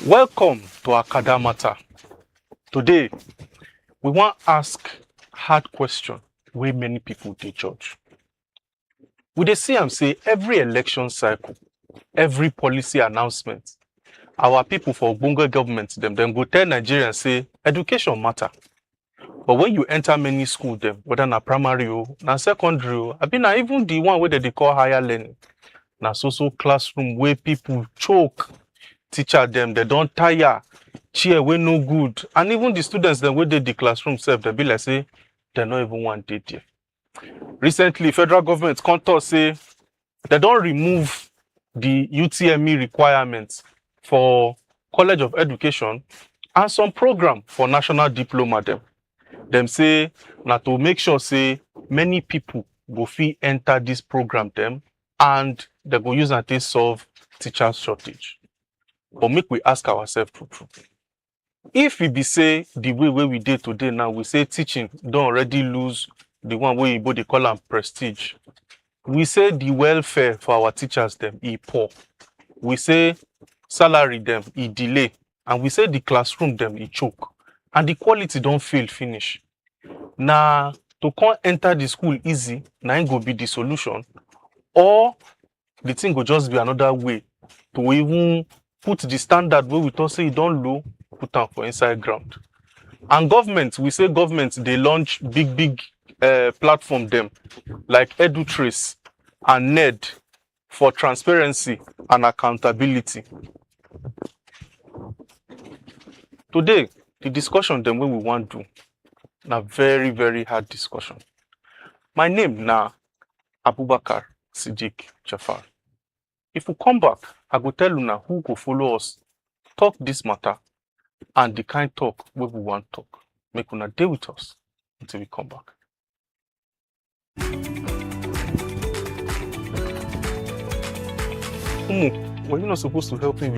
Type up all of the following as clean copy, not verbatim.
Welcome to Akada Matters. Today, we want to ask hard question wey many people dey judge. We dey see am say every election cycle, every policy announcement, our people for ogbonge government dem go tell Nigerians say education matter. But when you enter many school dem, whether na primary o, na secondary o, abi na even the one wey dem dey call higher learning, na so classroom wey people choke, teacher dem don tire, chair wey no good, and even the students dem wey dey the classroom sef, dem be like say dem no even wan dey there. Recently, federal government come talk say dem don remove the UTME requirements for College of Education and some program for national diploma dem. Dem say na to make sure say many people go fit enter this program dem and dem go use am take solve teachers shortage. But make we ask ourselves true. If e be say the way wey we dey today now, we say teaching don already lose the one wey Igbo dey call am prestige. We say the welfare for our teachers dem e poor. We say salary dem e delay, and we say the classroom dem e choke, and the quality don fail finish. Na to come enter the school easy na im go be the solution, or the thing go just be another way to even put the standard wey we talk say e don low, put am for inside ground. And government, we say government dey launch big platform dem like EduTrace and NERD for transparency and accountability. Today, the discussion dem wey we wan do na very hard discussion. My name na Abubakar Siddiq Jafar. If we come back, I go tell una who go follow us talk this matter and the kind talk wey we wan talk. Make una dey with us until we come back. Umu, were you not supposed to help me?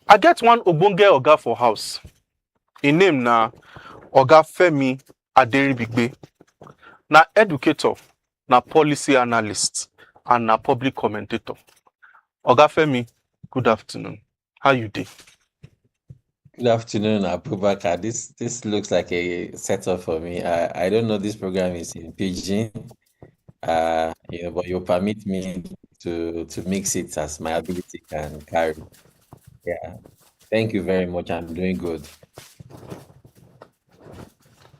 I get one ogbonge oga for house. His name na Oga Femi Aderibigbe. Na educator, na policy analyst, and na public commentator. Oga Femi, good afternoon. How you dey? Good afternoon, Abubakar. This looks like a setup for me. I don't know this program is in Pidgin, but you'll permit me to mix it as my ability can carry. Yeah. Thank you very much. I'm doing good.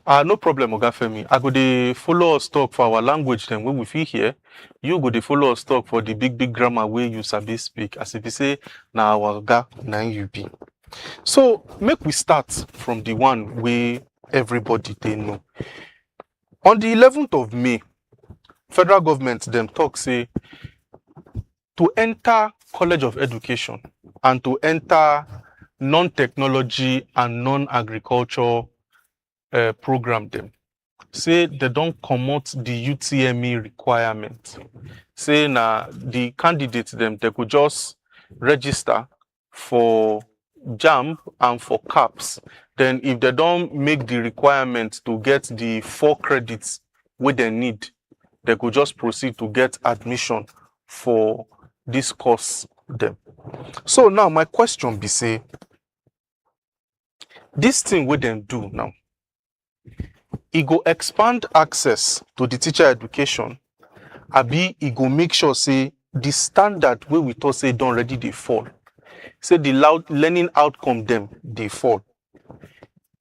No problem, Oga Femi. I go dey follow us talk for our language then when we fit hear. You go dey follow us talk for the big grammar wey you sabi speak. As if you say na our oga, na you be. So make we start from the one wey everybody dey know. On the 11th of May, federal government dem talk say to enter College of Education and to enter non-technology and non-agriculture program dem, say they don comot the UTME requirement. Say na the candidates dem, they go just register for JAMB and for CAPS. Then if they don't make the requirement to get the 4 credits wey they need, they go just proceed to get admission for this course dem. So now my question be say, this thing wey dem do now, e go expand access to the teacher education, abi e go make sure say the standard wey we talk say don already dey fall, say the learning outcome dem dey fall.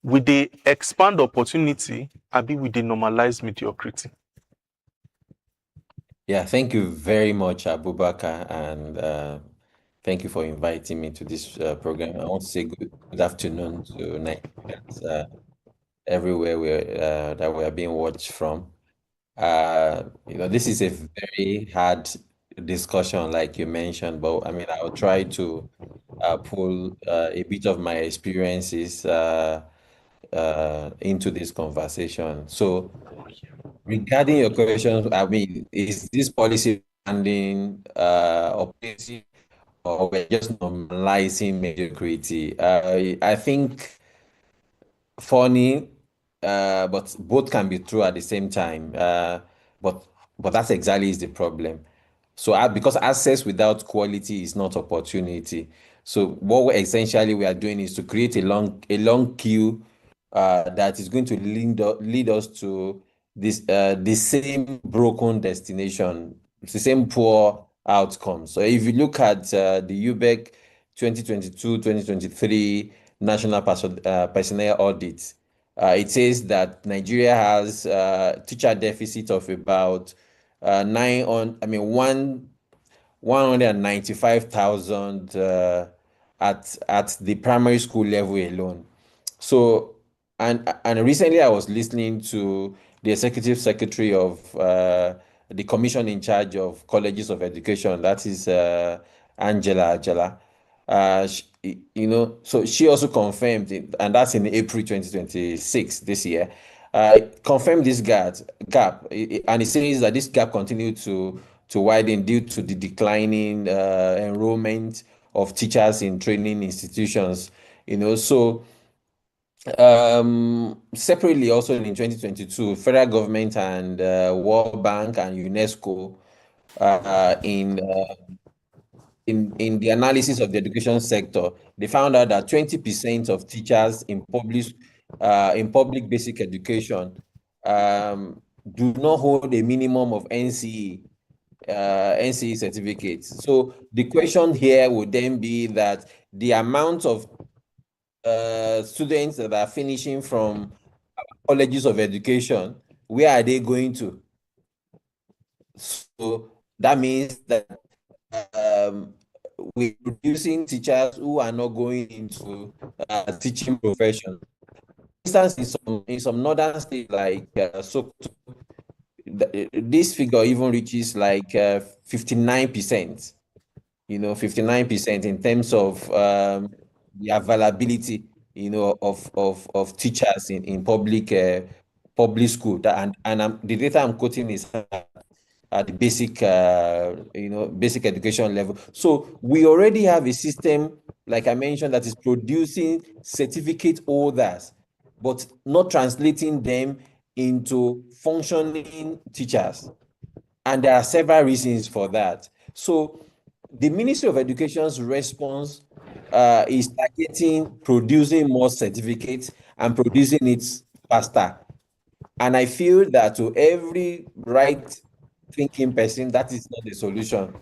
We dey expand opportunity, abi we dey normalize mediocrity? Yeah, thank you very much, Abubakar, and thank you for inviting me to this program. I want to say good afternoon to Nigerians everywhere that we are being watched from. This is a very hard discussion, like you mentioned, but I mean, I'll try to pull a bit of my experiences into this conversation. So, regarding your question, I mean, is this policy funding or policy, or we're just normalizing mediocrity? I think funny but both can be true at the same time. But that's exactly is the problem. So because access without quality is not opportunity. So what essentially we are doing is to create a long queue that is going to lead us to the same broken destination, the same poor outcome. So if you look at the UBEC 2022-2023 National Personnel Audit, it says that Nigeria has teacher deficit of about nine on I mean one 195,000 at the primary school level alone. So, and recently I was listening to the executive secretary of the commission in charge of colleges of education, that is Angela. So she also confirmed it, and that's in April 2026 this year. Confirmed this gap, and it says that this gap continued to widen due to the declining enrollment of teachers in training institutions. So separately, also in 2022, federal government and World Bank and UNESCO in the analysis of the education sector, they found out that 20% of teachers in public basic education do not hold a minimum of NCE certificates. So the question here would then be that the amount of students that are finishing from colleges of education, where are they going to? So that means that we're producing teachers who are not going into teaching profession. For instance, in some northern states like Sokoto, this figure even reaches like 59%. 59% in terms of the availability, of teachers in public school. The data I'm quoting is at the basic education level. So we already have a system, like I mentioned, that is producing certificate holders, but not translating them into functioning teachers. And there are several reasons for that. So the Ministry of Education's response is targeting producing more certificates and producing it faster. And I feel that to every right thinking person, that is not the solution.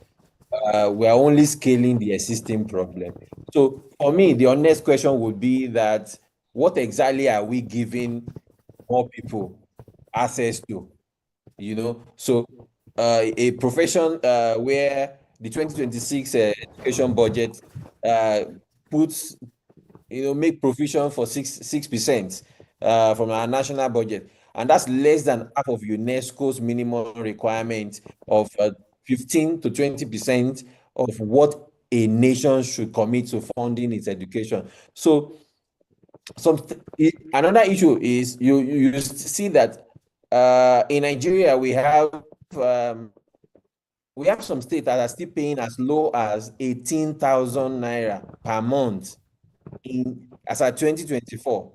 We are only scaling the existing problem. So for me, the honest question would be that what exactly are we giving more people access to? So a profession where the 2026 education budget puts, make provision for 6% from our national budget, and that's less than half of UNESCO's minimum requirement of 15 to 20% of what a nation should commit to funding its education. So another issue is you see that in Nigeria we have some states that are still paying as low as 18,000 naira per month as at 2024,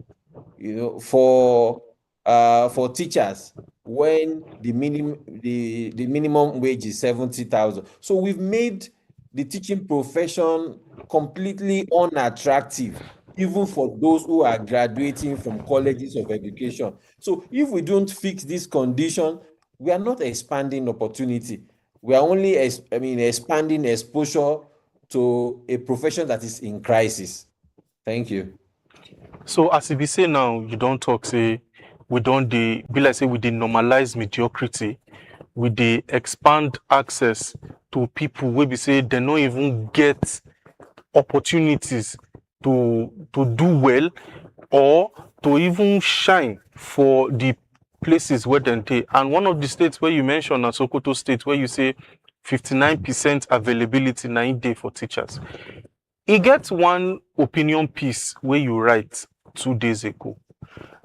for teachers, when the minimum wage is 70,000. So we've made the teaching profession completely unattractive, even for those who are graduating from colleges of education. So if we don't fix this condition, we are not expanding opportunity. We are only expanding exposure to a profession that is in crisis. Thank you. So as e be say now, you don't talk say we don't be like say we dey normalize mediocrity, we dey expand access to people wey be say they no even get opportunities to do well or to even shine for the places where dem dey. And one of the states where you mentioned na Sokoto State, where you say 59% availability na im dey for teachers. E get one opinion piece wey you write 2 days ago,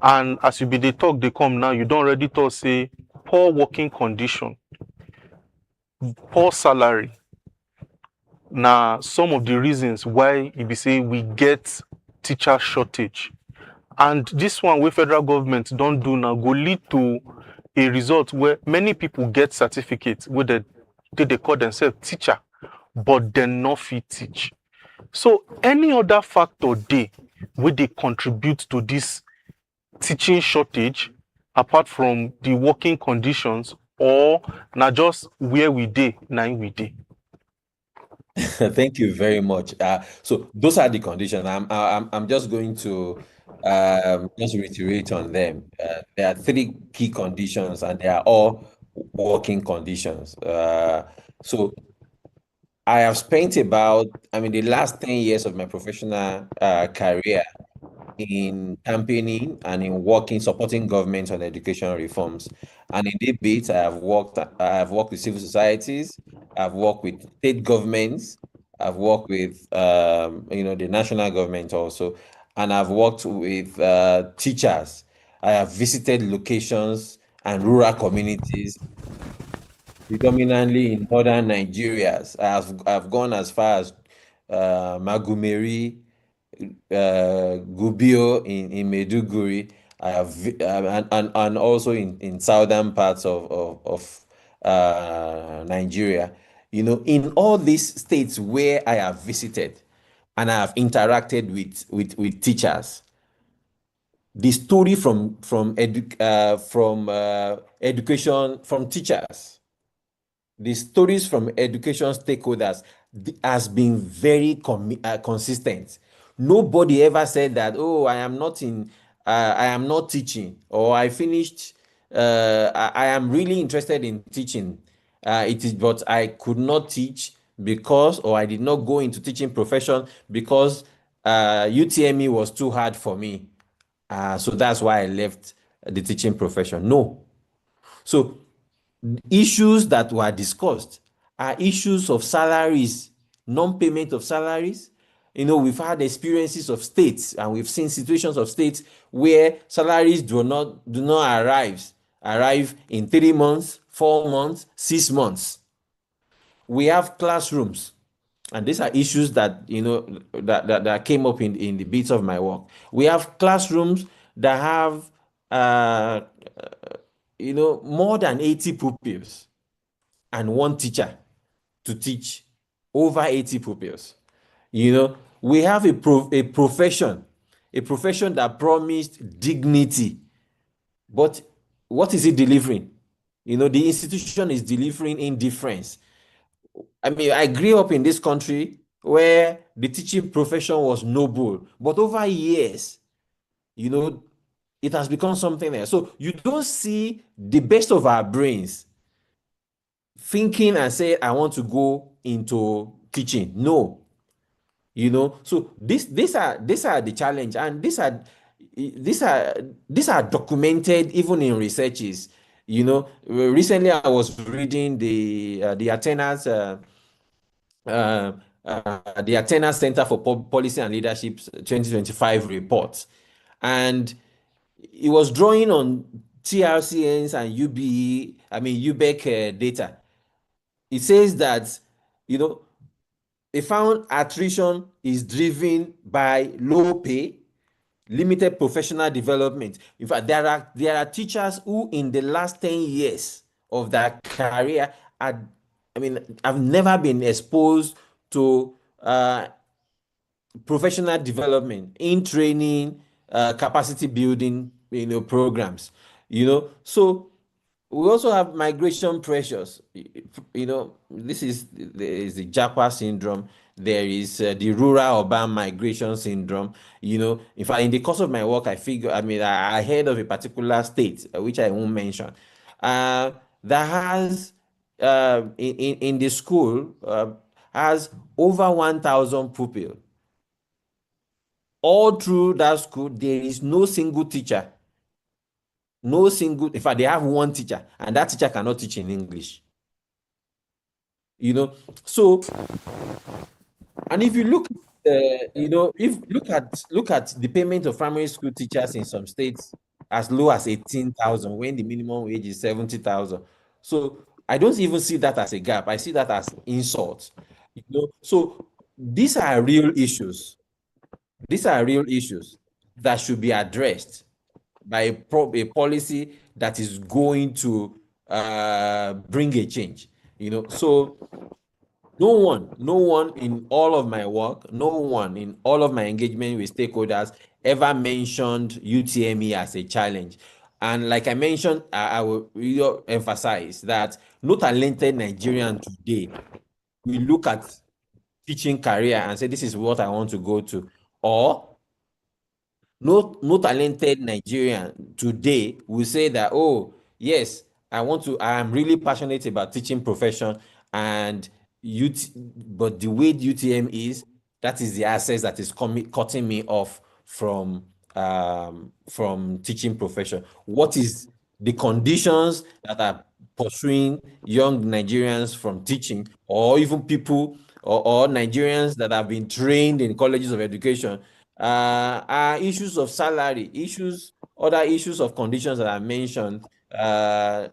and as you be dey talk dey come now, you don already talk say poor working condition, poor salary na some of the reasons why e be say we get teacher shortage. And this one wey federal government don do now go lead to a result where many people get certificate wey dey call themselves teacher, but dem no fit teach. So any other factor dey wey dey contribute to this teaching shortage apart from the working conditions, or na just where we dey na im we dey? Thank you very much. So those are the conditions. I'm just going to just reiterate on them. There are three key conditions, and they are all working conditions. So I have spent the last 10 years of my professional career in campaigning and in working, supporting government on education reforms. And in this bit, I have worked with civil societies, I've worked with state governments, I've worked with the national government also, and I've worked with teachers. I have visited locations and rural communities, predominantly in northern Nigeria. I've gone as far as Magumeri, Gubbio in Maiduguri. I have and also in southern parts of Nigeria. In all these states where I have visited and I have interacted with teachers, the story education from teachers, the stories from education stakeholders has been very consistent. Nobody ever said that, oh, I am not teaching, or I finished, I am really interested in teaching. But I could not teach because, or I did not go into teaching profession because UTME was too hard for me. So that's why I left the teaching profession. No. So issues that were discussed are issues of salaries, non-payment of salaries. We've had experiences of states, and we've seen situations of states where salaries do not arrive in 3 months, 4 months, 6 months. We have classrooms, and these are issues that that came up in the bits of my work. We have classrooms that have more than 80 pupils and one teacher to teach over 80 pupils. We have a profession that promised dignity, but what is it delivering? The institution is delivering indifference. I grew up in this country where the teaching profession was noble, but over years, it has become something else. So you don't see the best of our brains thinking and say, I want to go into teaching. No. So these are the challenge, and these are documented even in researches. Recently I was reading the Atenas Center for Policy and Leadership's 2025 report, and it was drawing on TRCNs and UBEC data. It says that they found attrition is driven by low pay, limited professional development. In fact, there are teachers who in the last 10 years of their career have never been exposed to professional development in training, capacity building, programs. So we also have migration pressures. This is the Japa syndrome. There is the rural-urban migration syndrome. In fact, in the course of my work, I heard of a particular state, which I won't mention, that has in the school has over 1,000 pupils. All through that school, there is no single teacher. In fact, they have one teacher, and that teacher cannot teach in English. So, and if you look, look at the payment of primary school teachers in some states as low as 18,000 when the minimum wage is 70,000. So I don't even see that as a gap. I see that as insult. So these are real issues. These are real issues. that should be addressed by a policy that is going to bring a change. So no one in all of my work, no one in all of my engagement with stakeholders ever mentioned UTME as a challenge. And like I mentioned, I will really emphasize that no talented Nigerian today will look at teaching career and say, this is what I want to go to. Or no talented Nigerian today will say that, oh, yes, I am really passionate about teaching profession and but the way UTM is, that is the access that is cutting me off from teaching profession. What is the conditions that are pursuing young Nigerians from teaching, or even people or Nigerians that have been trained in colleges of education, are issues of salary, other issues of conditions that I mentioned, that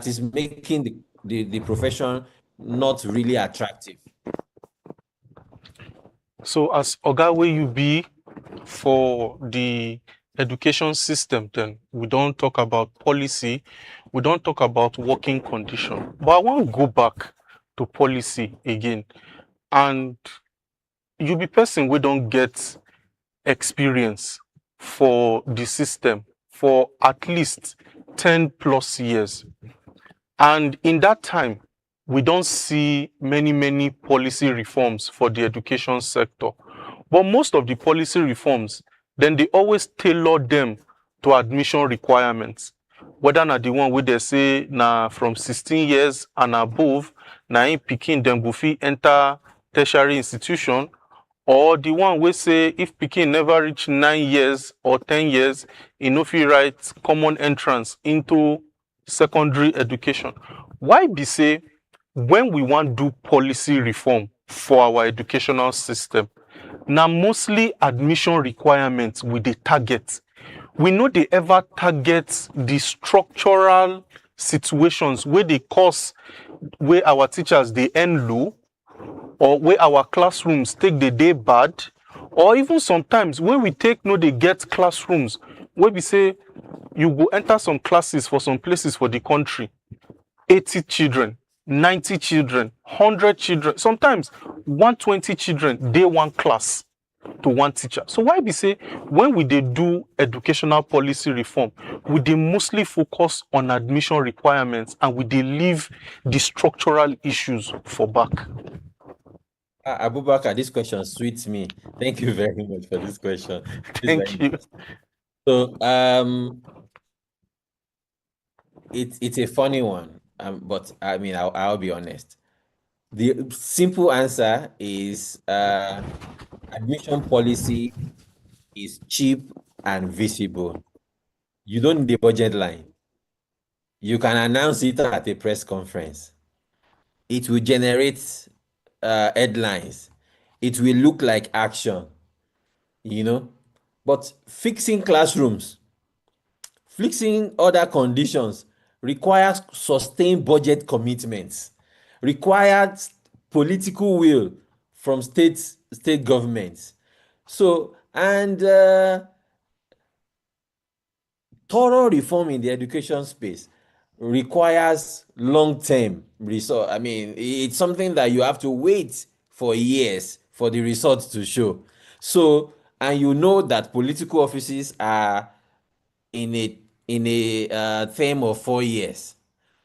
is making the profession not really attractive. So as Oga wey you be for the education system, then we don't talk about policy, we don't talk about working condition. But I want to go back to policy again. And you be person we don't get experience for the system for at least 10 plus years. And in that time, we don't see many policy reforms for the education sector. But most of the policy reforms, then they always tailor them to admission requirements. Whether na the one where they say na from 16 years and above, na in pikin dem go fit enter tertiary institution, or the one wey say if pikin never reach 9 years or 10 years, e no fit write common entrance into secondary education. Why be say when we wan do policy reform for our educational system, na mostly admission requirements we dey target? We no dey ever target the structural situations wey dey cause wey our teachers dey earn low, or where our classrooms take the day bad, or even sometimes when we take no dey get classrooms where we say you go enter some classes for some places for the country, 80 children, 90 children, 100 children, sometimes 120 children dey one class to one teacher. So why be say when we dey do educational policy reform, we dey mostly focus on admission requirements and we dey leave the structural issues for back? Abubakar, this question suits me. Thank you very much for this question. Thank you. So, it's a funny one, but I mean, I'll be honest. The simple answer is admission policy is cheap and visible. You don't need a budget line. You can announce it at a press conference. It will generate headlines. It will look like action, But fixing classrooms, fixing other conditions requires sustained budget commitments, requires political will from state governments. So, and thorough reform in the education space requires long-term result. I mean, it's something that you have to wait for years for the results to show. So, and you know that political offices are in a term of 4 years.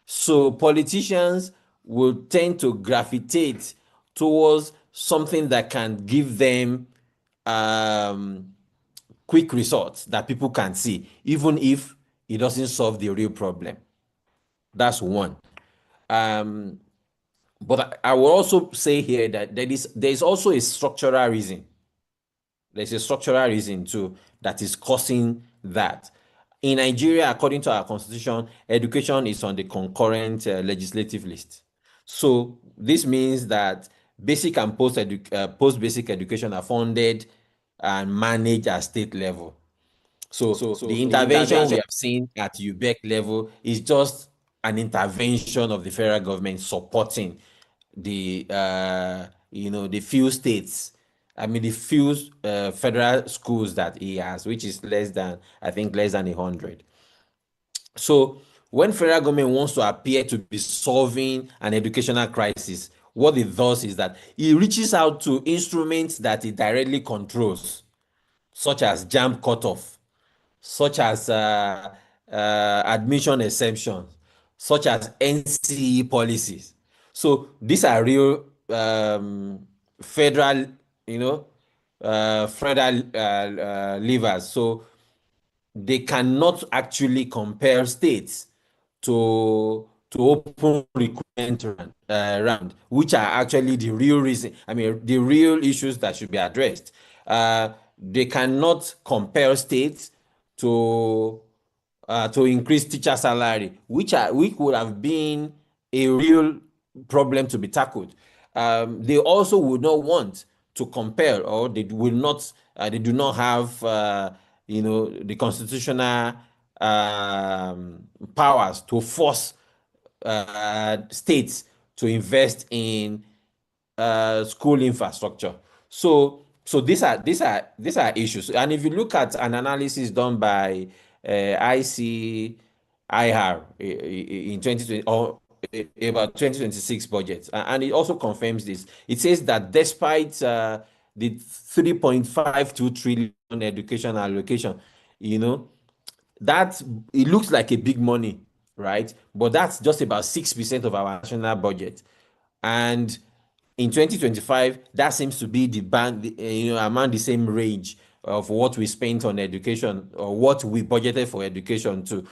So politicians will tend to gravitate towards something that can give them quick results that people can see, even if it doesn't solve the real problem. That's one. But I will also say here that there is also a structural reason. There's a structural reason too that is causing that. In Nigeria, according to our constitution, education is on the concurrent legislative list. So this means that basic and post-basic education are funded and managed at state level. So the intervention we have seen at UBEC level is just an intervention of the federal government supporting the the few states I mean, the few federal schools that he has, which is less than, I think, less than 100. So when federal government wants to appear to be solving an educational crisis, what it does is that it reaches out to instruments that it directly controls, such as JAMB cutoff, such as admission exemptions, such as NCE policies. So these are real federal, federal levers. So they cannot actually compare states to open recruitment round, which are actually the real reason. I mean, the real issues that should be addressed. They cannot compel states to increase teacher salary, which would have been a real problem to be tackled. They also would not want to compel, or they will not. They do not have, the constitutional powers to force states to invest in school infrastructure. So these are issues. And if you look at an analysis done by ICIR in 2020 or about 2026 budget, and it also confirms this. It says that despite the 3.52 trillion education allocation, you know, that it looks like a big money, right? But that's just about 6% of our national budget. And in 2025, that seems to be the band, among the same range of what we spent on education or what we budgeted for education too.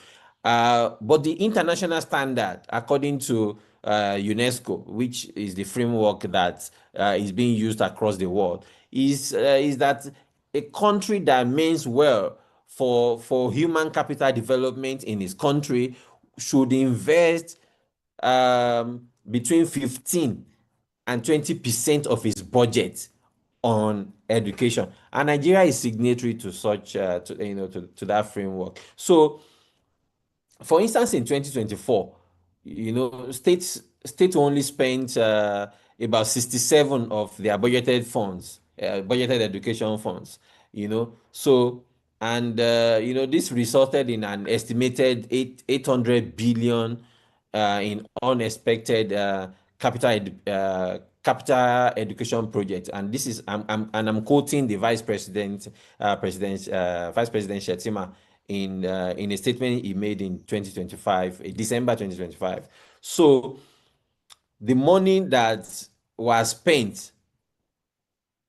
But the international standard, according to UNESCO, which is the framework that is being used across the world, is that a country that means well for human capital development in its country should invest between 15 and 20% of its budget on education. And Nigeria is signatory to such, to that framework. So, for instance, in 2024, states only spent about 67 of their budgeted funds, budgeted education funds. So, and this resulted in an estimated 800 billion in unexpected capital education project. And this is I'm quoting the Vice President Shettima in a statement he made in 2025, December 2025. So the money that was spent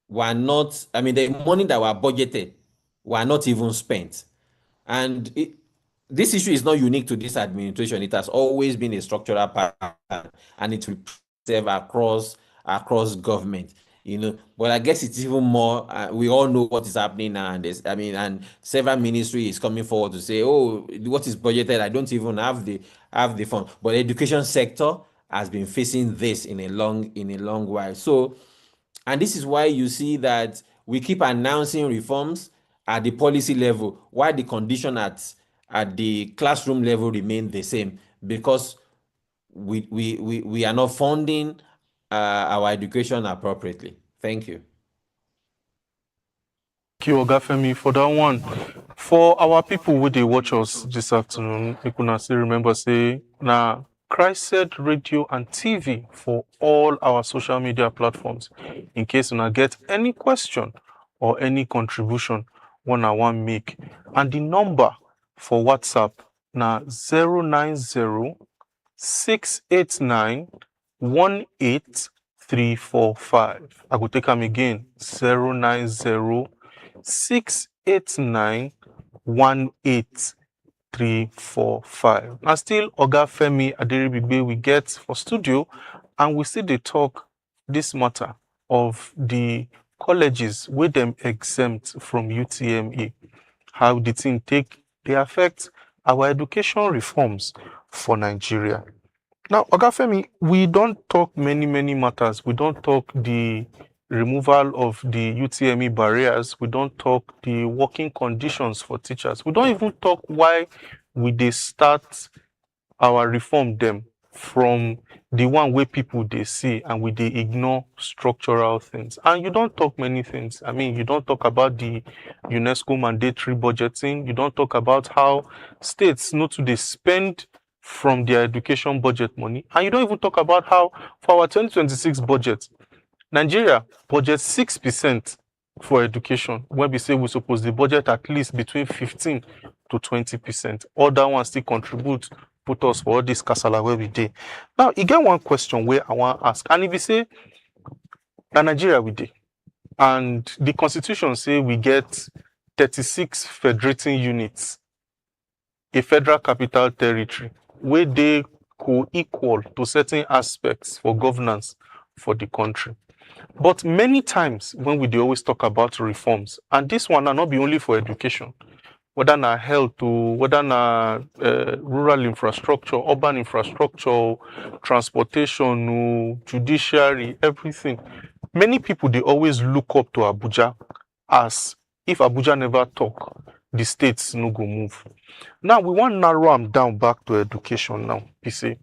were not, I mean, the money that were budgeted were not even spent. And this issue is not unique to this administration. It has always been a structural pattern, and it will serve across government. But I guess it's even more. We all know what is happening now, and several ministry is coming forward to say, "Oh, what is budgeted? I don't even have the fund." But the education sector has been facing this in a long while. So, and this is why you see that we keep announcing reforms at the policy level, while the condition at the classroom level remain the same, because we are not funding our education appropriately. Thank you. Thank you, Oga Femi, for that one. For our people who they watch us this afternoon, you can still remember say now Christ Radio and TV for all our social media platforms. In case you get any question or any contribution, one I want make. And the number for WhatsApp now 090 689 18345. I will take them again 090 689 18345. Now still Oga Femi Aderibigbe we get for studio, and we see the talk this matter of the colleges with them exempt from UTME. How the thing they affect our education reforms for Nigeria. Now, Oga Femi, we don't talk many matters. We don't talk the removal of the UTME barriers. We don't talk the working conditions for teachers. We don't even talk why we start our reform them from the one where people they see and we they ignore structural things. And you don't talk many things. I mean, you don't talk about the UNESCO mandatory budgeting. You don't talk about how states know to they spend from their education budget money. And you don't even talk about how for our 2026 budget, Nigeria budgets 6% for education, where we say we suppose the budget at least between 15 to 20%. Other ones still contribute, put us for all this kasala where we did. Now, you get one question where I want to ask, and if you say, na Nigeria we did, and the constitution say we get 36 federating units, a federal capital territory, where they co-equal to certain aspects for governance for the country. But many times when we always talk about reforms, and this one not be only for education, whether na health or whether na rural infrastructure, urban infrastructure, transportation, judiciary, everything. Many people they always look up to Abuja as if Abuja never talk, the states no go move. Now we want narrow them down back to education now. You see,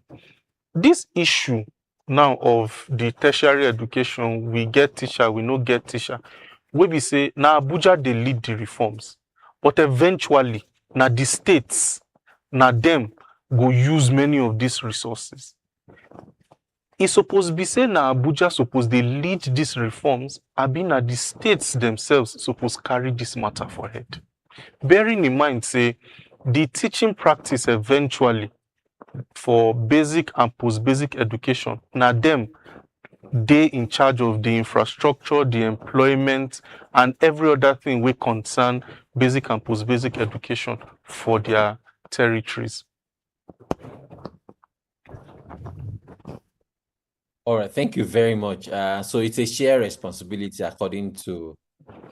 this issue now of the tertiary education, we get teacher, we no get teacher. Where we say now Abuja they lead the reforms, but eventually now the states, now them go use many of these resources. It's supposed to be say now Abuja supposed they lead these reforms, and be now the states themselves supposed carry this matter for head. Bearing in mind, say the teaching practice eventually for basic and post-basic education, now them they in charge of the infrastructure, the employment, and every other thing we concern basic and post-basic education for their territories. All right, thank you very much. So it's a shared responsibility according to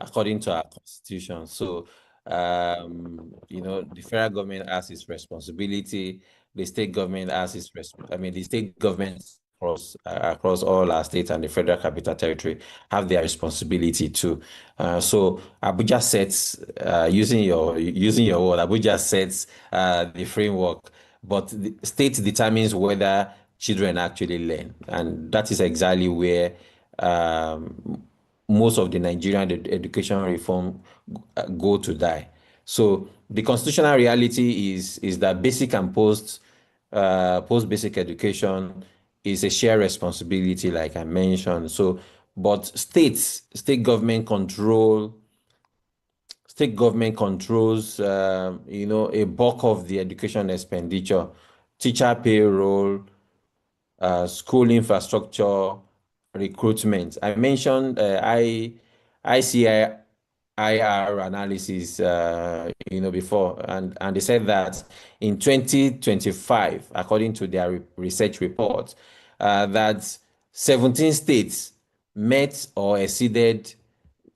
our constitution. So the federal government has its responsibility, the state government has its the state governments across all our states and the federal capital territory have their responsibility too. So Abuja sets, using your word, Abuja sets the framework, but the state determines whether children actually learn, and that is exactly where most of the Nigerian education reform go to die. So the constitutional reality is that basic and post-basic education is a shared responsibility, like I mentioned. So, but state government controls, a bulk of the education expenditure, teacher payroll, school infrastructure, recruitment. I mentioned ICIR analysis, before, and they said that in 2025, according to their research report, that 17 states met or exceeded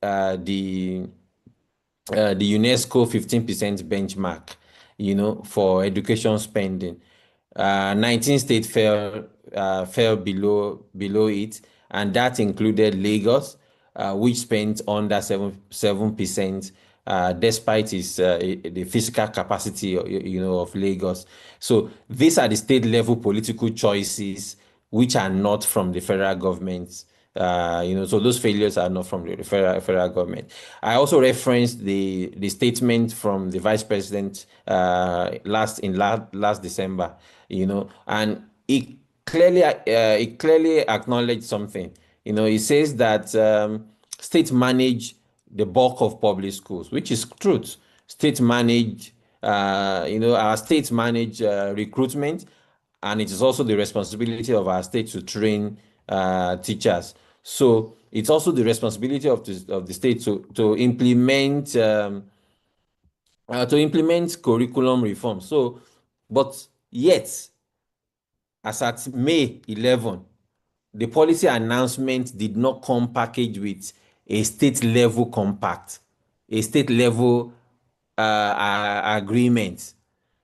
the UNESCO 15% benchmark, for education spending. 19 states fell below it, and that included Lagos, which spent under 7%, despite the physical capacity, of Lagos. So these are the state level political choices which are not from the federal government. So those failures are not from the federal government. I also referenced the statement from the vice president last December, and it clearly acknowledged something. It says that states manage the bulk of public schools, which is truth. States manage, our states manage recruitment, and it is also the responsibility of our state to train teachers. So it's also the responsibility of the state to implement curriculum reform. So, but yet, as at May 11, the policy announcement did not come packaged with a state level compact, a state level agreement.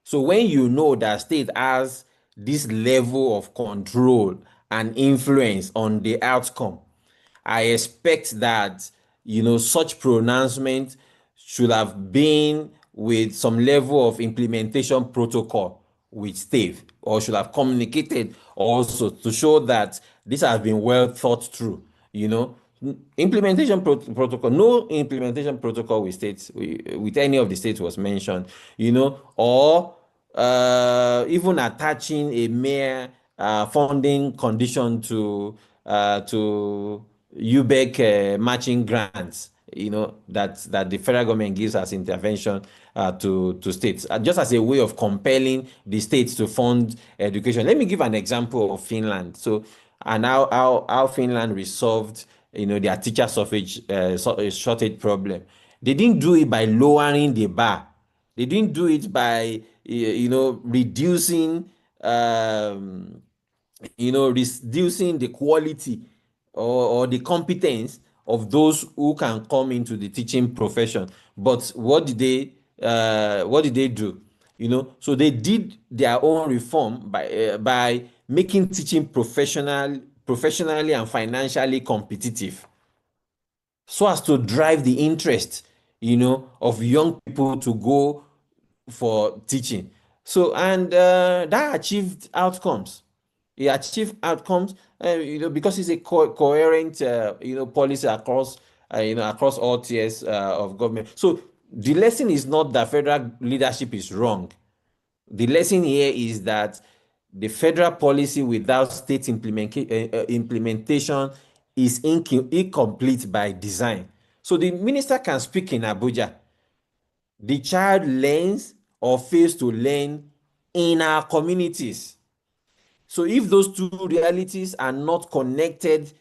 So when you know that state has this level of control and influence on the outcome, I expect that such pronouncement should have been with some level of implementation protocol with state, or should have communicated also to show that this has been well thought through. Implementation protocol, no implementation protocol with states, with any of the states was mentioned, or even attaching a mere funding condition to UBEC matching grants, that the federal government gives as intervention to states, just as a way of compelling the states to fund education. Let me give an example of Finland. So, and how Finland resolved, their teacher shortage problem. They didn't do it by lowering the bar. They didn't do it by, reducing, reducing the quality or the competence of those who can come into the teaching profession. But what did they do? So they did their own reform by making teaching professionally and financially competitive, so as to drive the interest, of young people to go for teaching. So, and that achieved outcomes. It achieved outcomes, because it's a coherent, policy across, across all tiers of government. So the lesson is not that federal leadership is wrong. The lesson here is that the federal policy without state implementation is incomplete by design. So the minister can speak in Abuja. The child learns or fails to learn in our communities. So if those two realities are not connected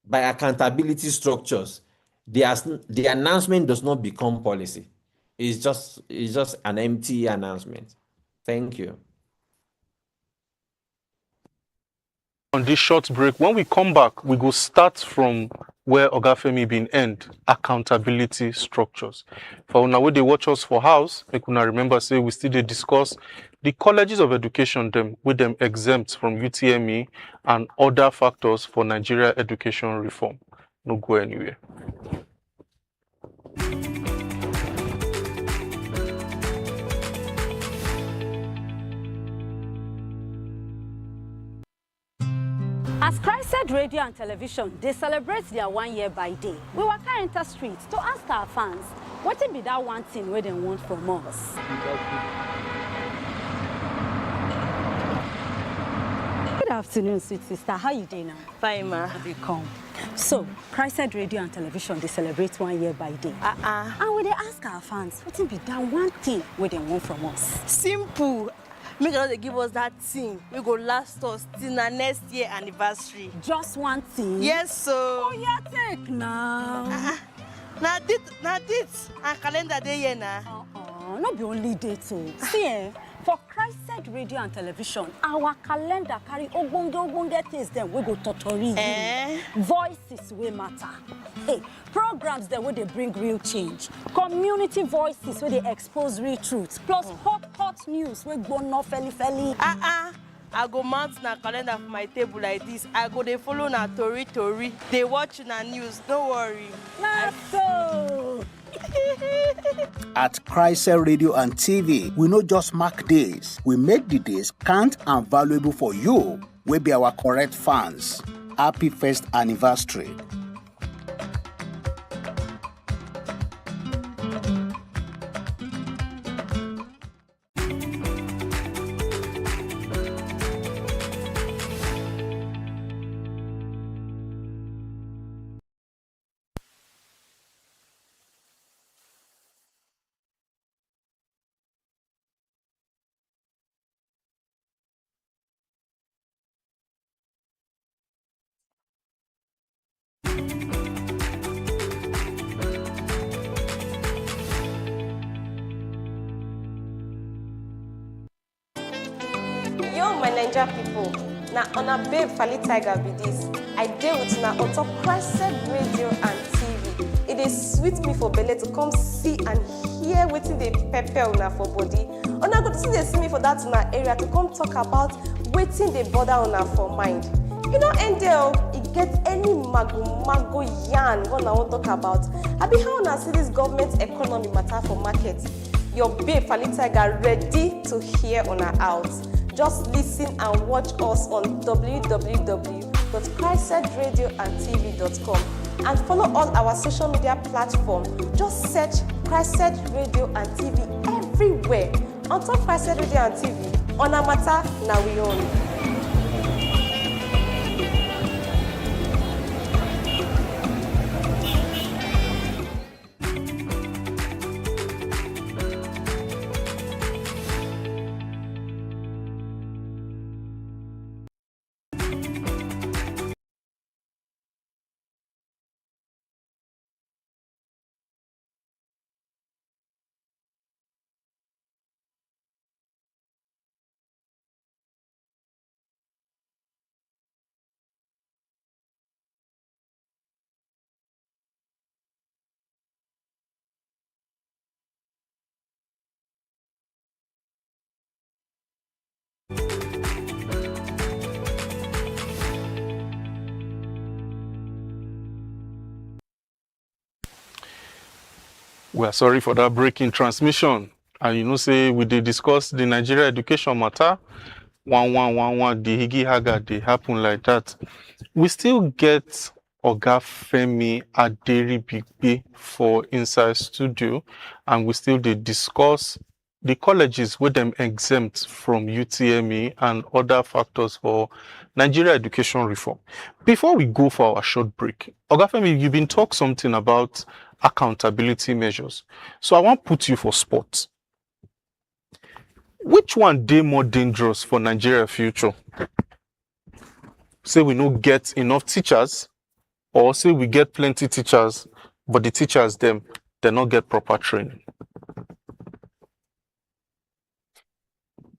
by accountability structures, the announcement does not become policy. It's just an empty announcement. Thank you. On this short break, when we come back, we go start from where Oga Femi been end, accountability structures. For now, when they watch us for house, make una remember say we still dey discuss the colleges of education them with them exempt from UTME and other factors for Nigeria education reform. No go anywhere. As Christed Radio and Television, they celebrate their 1 year by day. We waka enter streets to ask our fans, what be that one thing where they want from us? Good afternoon, sweet sister. How you doing now? Fine, ma. Welcome. So, Christed Radio and Television, they celebrate 1 year by day. And when they ask our fans, what be that one thing where they want from us? Simple. Make sure they give us that thing. We go last us till the next year anniversary. Just one thing? Yes, so. Oh, yeah, take now. Now this and calendar day here now. Not be only day too. See, for Christed Radio and Television, our calendar carry ogbonge things them we go totori. Voices we matter. Hey, programs that where they bring real change. Community voices where they expose real truths. Plus hot news we go no felly. I go mount na calendar for my table like this. I go they follow na tori. They watch na news. Don't worry. Not so. At Christed Radio and TV, we not just mark days. We make the days count and valuable for you. We be our correct fans. Happy first anniversary. Yo, my Naija people. Now on a babe Fali Tiger be this. I deal with now on top Christed Radio and TV. It is sweet me for Bele to come see and hear wetin dey pepper una for body. Una go to see they see me for that una area to come talk about wetin dey bother una for mind. You know, NDL, it gets any mago yarn what I want to talk about. I be how una see this government economy matter for market. Your babe Falitiger ready to hear on our out. Just listen and watch us on www.christsedradio.tv.com and follow all our social media platforms. Just search Christed Radio and TV everywhere. On top Christed Radio and TV, on our matter, now we own. We are sorry for that breaking transmission. And you know, say we did discuss the Nigeria education matter. The Higi Haga, they happen like that. We still get Oga Femi Aderibigbe for inside studio, and we still did discuss the colleges with them exempt from UTME and other factors for Nigeria education reform. Before we go for our short break, Oga Femi, you've been talking something about accountability measures. So I want to put you for sports. Which one dey more dangerous for Nigeria future? Say we no get enough teachers, or say we get plenty teachers, but the teachers they not get proper training.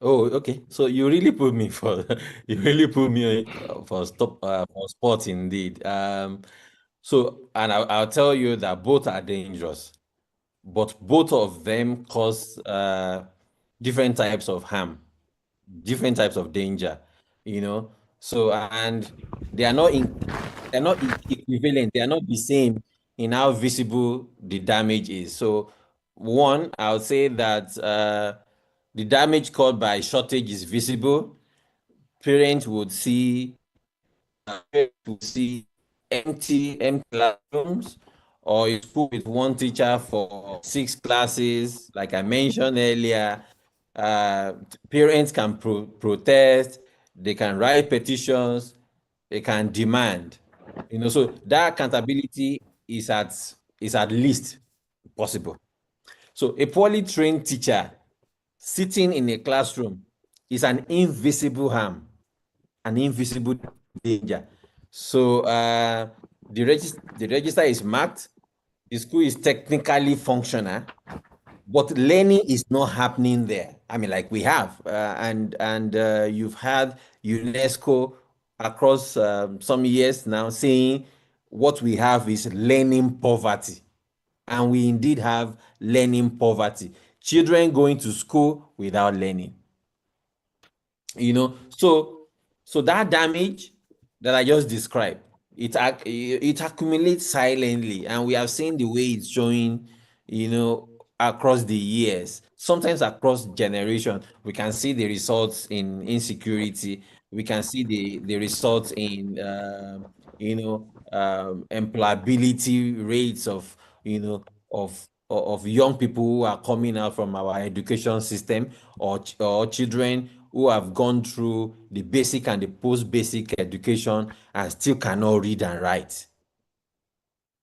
Oh, okay. So you really put me for for sports indeed. So and I'll tell you that both are dangerous, but both of them cause different types of harm, different types of danger, you know. So and they are not equivalent, they are not the same in how visible the damage is. So one, I would say that the damage caused by shortage is visible. Parents would see empty classrooms, or a school with one teacher for 6 classes, like I mentioned earlier. Parents can protest, they can write petitions, they can demand, you know. So that accountability is at least possible. So a poorly trained teacher sitting in a classroom is an invisible harm, an invisible danger. So the register is marked, the school is technically functional, but learning is not happening there. I mean, like we have, and you've had UNESCO across some years now saying what we have is learning poverty. And we indeed have learning poverty. Children going to school without learning. You know, so that damage that I just described, it accumulates silently, and we have seen the way it's showing, you know, across the years, sometimes across generations. We can see the results in insecurity. We can see the results in employability rates of, you know, of young people who are coming out from our education system, or children who have gone through the basic and the post-basic education and still cannot read and write.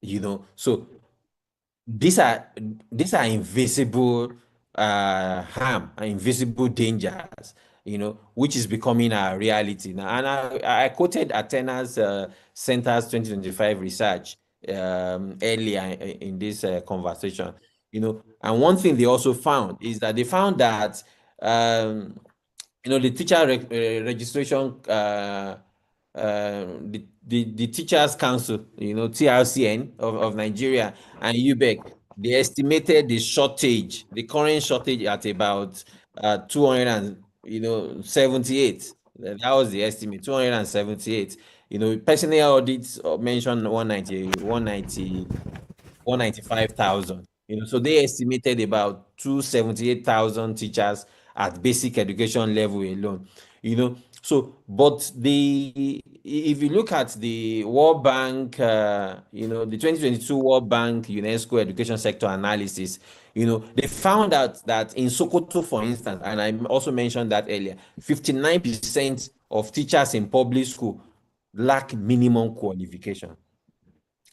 You know, so these are invisible harm and invisible dangers, you know, which is becoming a reality now. And I quoted Athena's Center's 2025 research earlier in this conversation, you know. And one thing they also found is that they found that you know, the teacher registration, the Teachers Council, you know, TRCN of Nigeria and UBEC, they estimated the shortage, the current shortage, at about 278. That was the estimate, 278. You know, personnel audits mentioned 195,000. So they estimated about 278,000 teachers at basic education level alone. So but if you look at the World Bank, the 2022 World Bank UNESCO education sector analysis, they found out that in Sokoto, for instance, and I also mentioned that earlier, 59% of teachers in public school lack minimum qualification.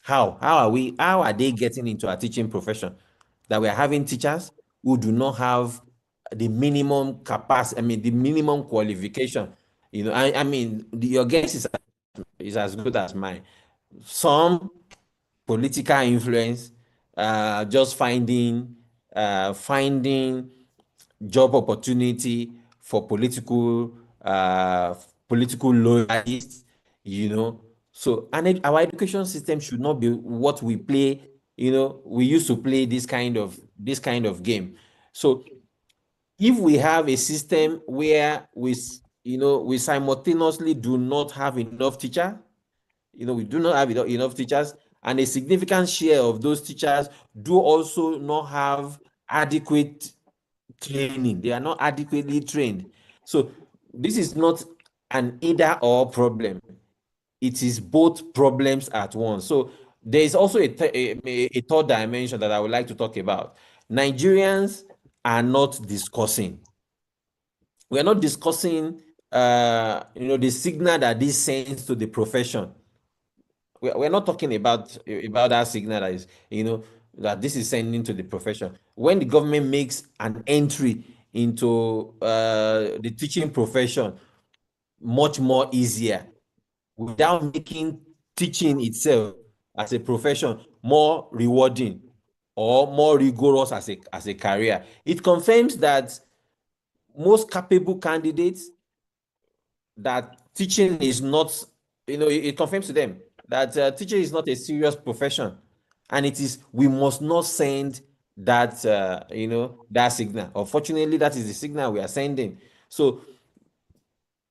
How are they getting into a teaching profession? That we are having teachers who do not have the minimum capacity, the minimum qualification. Your guess is as good as mine. Some political influence, just finding job opportunity for political loyalists, So, and our education system should not be what we play. We used to play this kind of game. So, if we have a system where we simultaneously do not have enough teachers, we do not have enough teachers, and a significant share of those teachers do also not have adequate training. They are not adequately trained. So this is not an either-or problem. It is both problems at once. So there is also a third dimension that I would like to talk about. Nigerians are not discussing. We are not discussing, the signal that this sends to the profession. We're not talking about that signal that is, that this is sending to the profession. When the government makes an entry into the teaching profession much more easier, without making teaching itself as a profession more rewarding or more rigorous as a career, it confirms that most capable candidates, that teaching is not, it confirms to them that teaching is not a serious profession, and we must not send that that signal. Unfortunately, that is the signal we are sending. So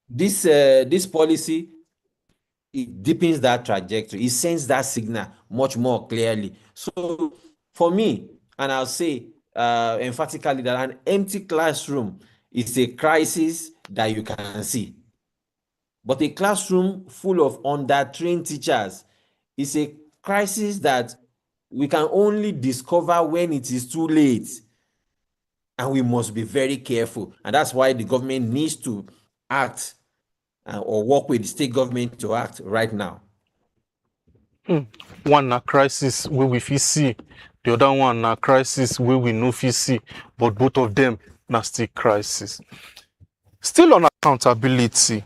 this policy, it deepens that trajectory. It sends that signal much more clearly. So for me, and I'll say emphatically, that an empty classroom is a crisis that you can see. But a classroom full of under-trained teachers is a crisis that we can only discover when it is too late. And we must be very careful. And that's why the government needs to act or work with the state government to act right now. One na crisis where we fit see, the other one na crisis where we no fit see, but both of them na still crisis. Still on accountability.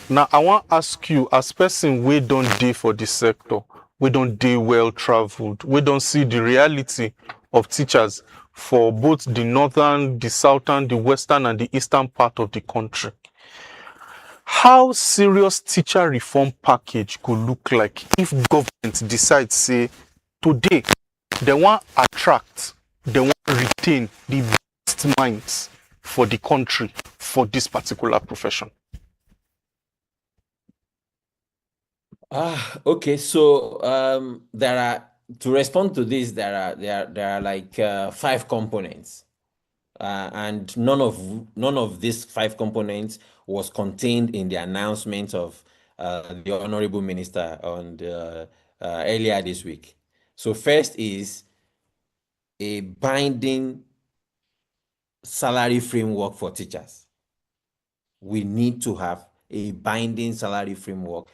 Now I want to ask you, as person we don't dey for the sector, we don't dey well traveled, we don't see the reality of teachers for both the northern, the southern, the western, and the eastern part of the country. How serious teacher reform package could look like if government decides, say, today they want to attract, they want to retain the best minds for the country for this particular profession? Okay, so to respond to this, there are like 5 components, and none of these 5 components was contained in the announcement of the Honorable Minister on earlier this week. So first is a binding salary framework for teachers. We need to have a binding salary framework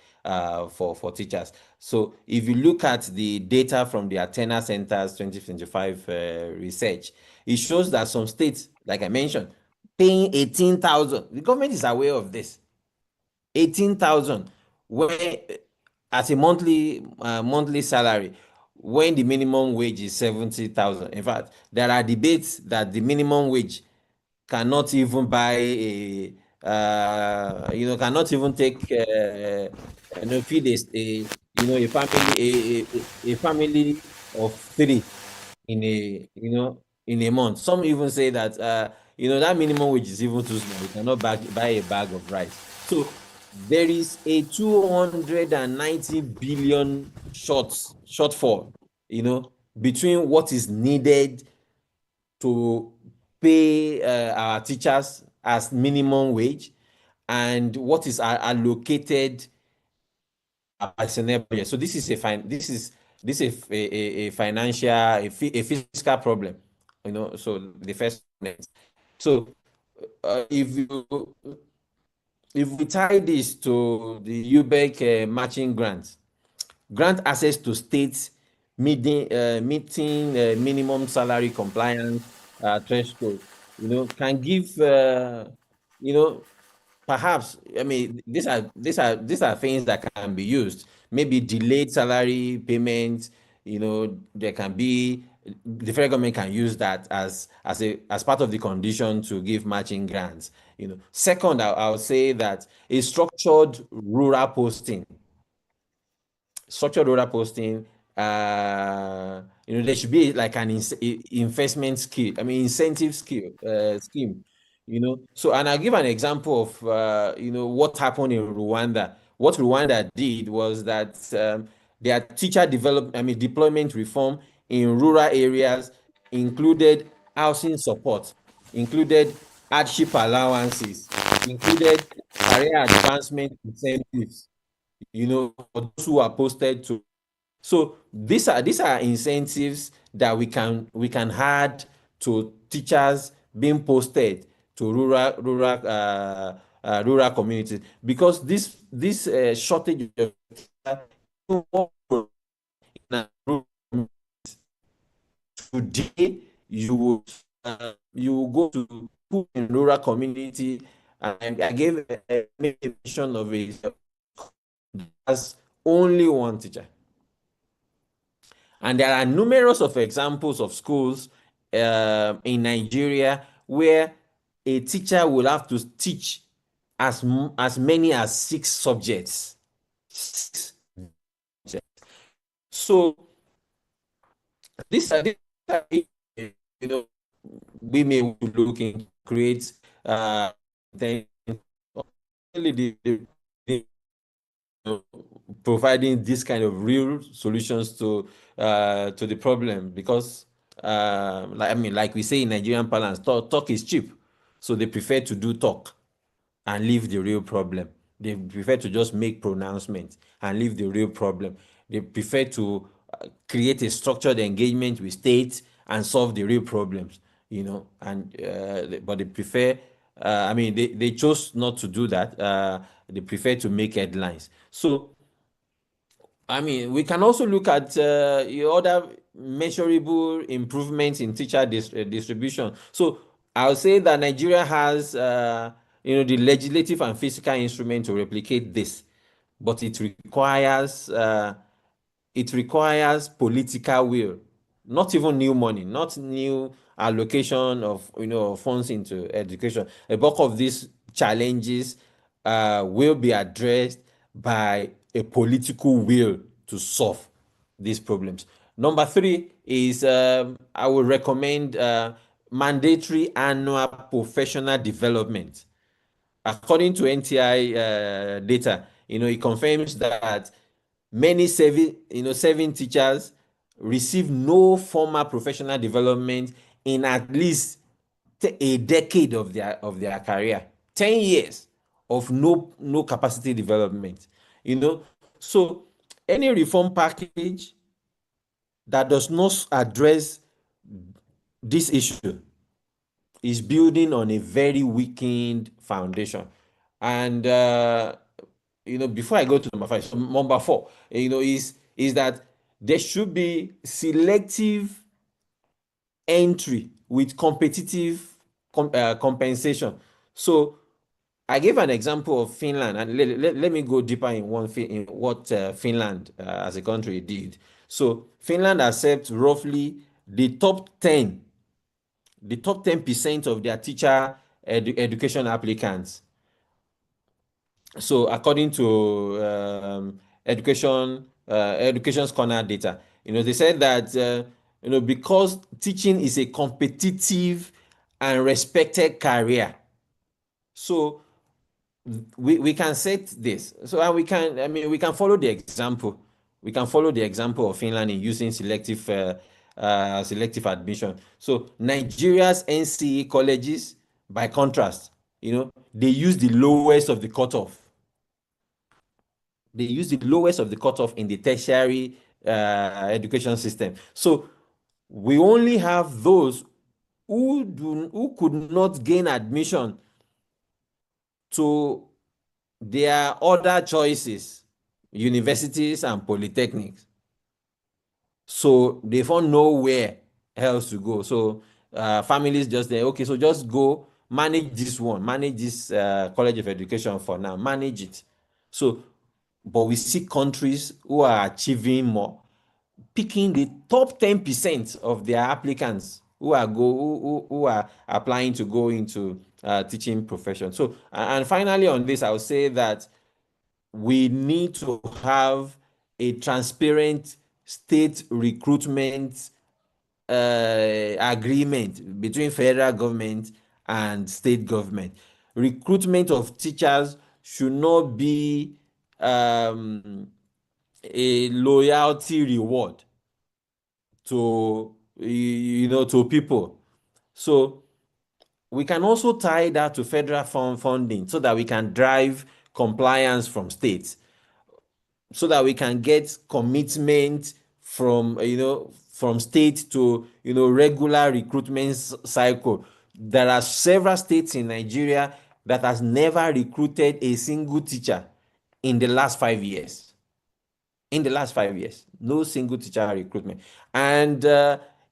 for teachers. So if you look at the data from the Athena Center's 2025 research, it shows that some states, like I mentioned, paying 18,000. The government is aware of this. 18,000 as a monthly salary, when the minimum wage is 70,000. In fact, there are debates that the minimum wage cannot even buy cannot even take feed a family of 3 in a month. Some even say that that minimum wage is even too small. You cannot buy a bag of rice. So there is a 290 billion shortfall, between what is needed to pay our teachers as minimum wage and what is allocated by Senate budget. So this is a financial, a fiscal problem, So the first component. So if we tie this to the UBEC matching grant access to states meeting minimum salary compliance threshold, can give, perhaps, I mean, these are things that can be used. Maybe delayed salary payments, there can be, the federal government can use that as part of the condition to give matching grants. Second, I'll say that a structured rural posting, there should be like an investment skill, incentive scheme, So, and I'll give an example of, what happened in Rwanda. What Rwanda did was that their teacher deployment reform in rural areas included housing support, included hardship allowances, included career advancement incentives, for those who are posted to. So these are incentives that we can add to teachers being posted to rural communities, because this shortage of today, you will go to school in rural community, and I gave a mention of it as only one teacher. And there are numerous of examples of schools in Nigeria where a teacher will have to teach as many as 6 subjects. So we may look into create providing this kind of real solutions to the problem, because like we say in Nigerian parlance, talk is cheap, so they prefer to do talk and leave the real problem. They prefer to just make pronouncements and leave the real problem. They prefer to create a structured engagement with states and solve the real problems, but they prefer, they chose not to do that. They prefer to make headlines. So, we can also look at other measurable improvements in teacher distribution. So I'll say that Nigeria has, the legislative and fiscal instrument to replicate this, but it requires political will, not even new money, not new allocation of funds into education. A bulk of these challenges will be addressed by a political will to solve these problems. Number 3 is I would recommend mandatory annual professional development. According to NTI data, it confirms that many serving teachers receive no formal professional development in at least a decade of their career. 10 years of no capacity development. So any reform package that does not address this issue is building on a very weakened foundation. And before I go to number 5, so number 4, is that there should be selective entry with competitive compensation. So I gave an example of Finland, and let me go deeper in what Finland as a country did. So Finland accepts roughly the top 10% of their teacher education applicants. So according to Education's Corner data, they said that because teaching is a competitive and respected career, so we can set this. So and we can follow the example. We can follow the example of Finland in using selective selective admission. So Nigeria's NCE colleges, by contrast, they use the lowest of the cutoff. They use the lowest of the cutoff in the tertiary education system. So we only have those who could not gain admission to their other choices, universities and polytechnics. So they found nowhere else to go. So families just say, okay, so just go manage this one, manage this College of Education for now, manage it. So, but we see countries who are achieving more, picking the top 10% of their applicants who are applying to go into teaching profession. So, and finally on this, I would say that we need to have a transparent state recruitment agreement between federal government and state government. Recruitment of teachers should not be a loyalty reward to to people. So we can also tie that to federal funding so that we can drive compliance from states, so that we can get commitment from from state to regular recruitment cycle. There are several states in Nigeria that has never recruited a single teacher in the last 5 years. In the last 5 years, no single teacher recruitment. And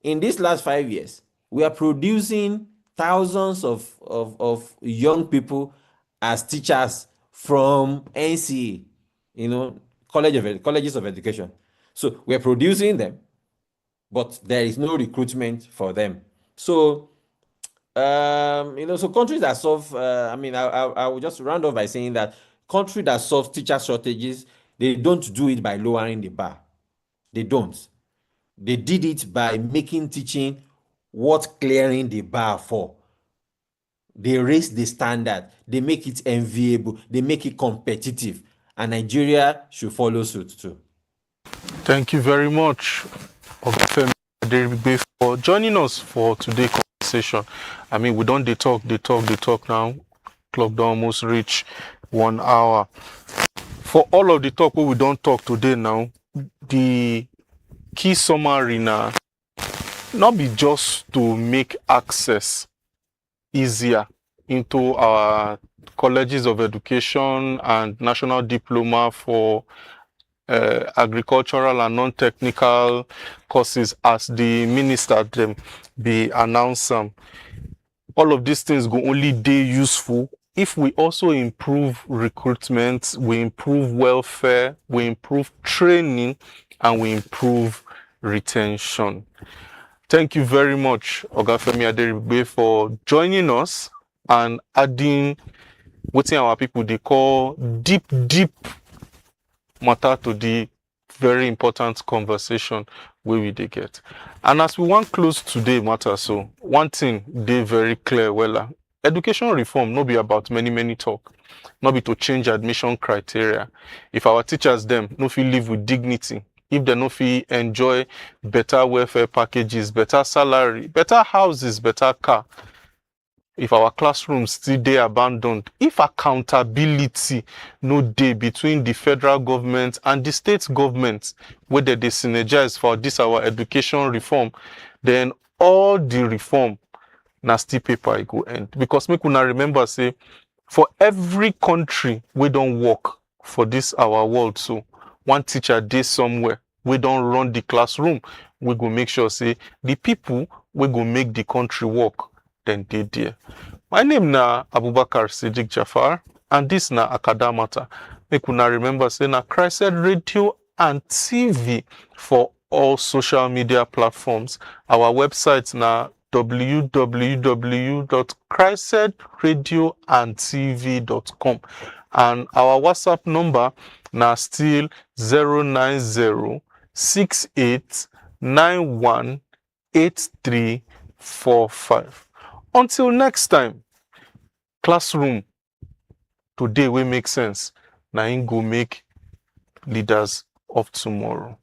in these last 5 years, we are producing thousands of young people as teachers from NCE, colleges of education. So we're producing them, but there is no recruitment for them. So, so countries that solve, I will just round off by saying that countries that solve teacher shortages, they don't do it by lowering the bar. They don't. They did it by making teaching worth clearing the bar for. They raise the standard. They make it enviable. They make it competitive. And Nigeria should follow suit too. Thank you very much, Femi Aderibigbe, for joining us for today's conversation. I mean, we don't they talk now. Clock don't almost reach 1 hour. For all of the talk we don't talk today now, the key summary now, not be just to make access easier into our colleges of education and national diploma for agricultural and non-technical courses, as the minister them be announced. All of these things go only be useful if we also improve recruitment, we improve welfare, we improve training, and we improve retention. Thank you very much, Oga Femi Aderibigbe, for joining us and adding what our people they call deep matter to the very important conversation where we they get. And as we want close today matter, so one thing they very clear, well, education reform no be about many talk, not be to change admission criteria. If our teachers them no feel live with dignity, if they no feel enjoy better welfare packages, better salary, better houses, better car, if our classrooms still dey abandoned, if accountability no dey between the federal government and the state government, whether they synergize for this our education reform, then all the reform na still paper it go end. Because make una remember say, for every country we don't work for this our world, so one teacher dey somewhere, we don't run the classroom, we go make sure say the people we go make the country work, then they there. My name na Abubakar Siddiq Jafar, and this na Akada Matters. Make una remember say na Christ Radio and TV for all social media platforms. Our website na www.christradioandtv.com, and our WhatsApp number na still 09068918345. Until next time, classroom today will make sense. Now go make leaders of tomorrow.